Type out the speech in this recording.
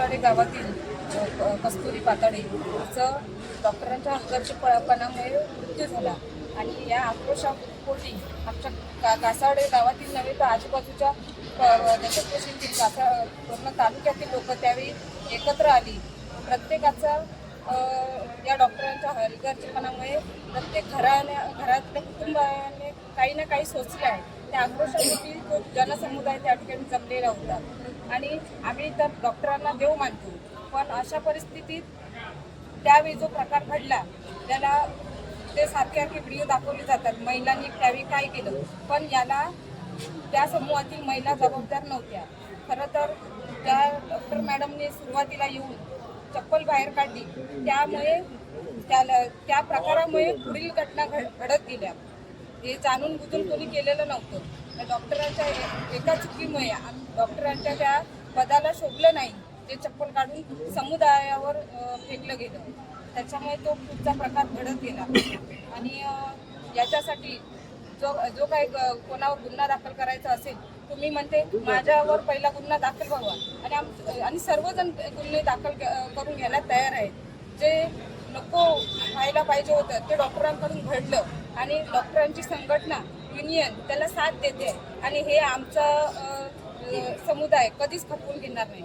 कासाडे गावातील कस्तुरी पाताडे हिचं डॉक्टरांच्या हलगर्जीपणामुळे मृत्यू झाला आणि या आक्रोशापोटी आमच्या कासाडे गावातील नव्हे तर आजूबाजूच्या दशकोशीतील पूर्ण तालुक्यातील लोक त्यावेळी एकत्र आली. प्रत्येकाचा या डॉक्टरांच्या हलगर्जीपणामुळे प्रत्येक घरातल्या कुटुंबाने काही ना काही सोचलं आहे. त्या आक्रोशापोटी तो जनसमुदाय त्या ठिकाणी जमलेला होता आणि आम्ही तर डॉक्टरांना देव मानतो, पण अशा परिस्थितीत त्यावेळी जो प्रकार घडला त्याला ते सारखे व्हिडिओ दाखवले जातात महिलांनी त्यावेळी काय केलं, पण याला त्या समूहातील महिला जबाबदार नव्हत्या. खरं तर त्या डॉक्टर मॅडमने सुरुवातीला येऊन चप्पल बाहेर काढली, त्यामुळे त्या प्रकारामुळे पुढील घटना घडत गेल्या. हे जाणून बुजून कोणी केलेलं नव्हतं. डॉक्टरांच्या एका चुकीमुळे डॉक्टरांच्या त्या पदाला शोभलं नाही, ते चप्पल काढून समुदायावर फेकलं गेलं. त्याच्यामुळे तो पुढचा प्रकार घडत गेला आणि याच्यासाठी जो काही कोणावर गुन्हा दाखल करायचा असेल, तुम्ही म्हणते माझ्यावर पहिला गुन्हा दाखल व्हावा आणि सर्वजण गुन्हे दाखल करून घ्यायला तयार आहेत. जे नको व्हायला पाहिजे होतं ते डॉक्टरांकडून घडलं आणि डॉक्टरांची संघटना युनियन त्याला साथ देते आणि हे आमचा समुदाय कधीच खपवून घेणार नाही.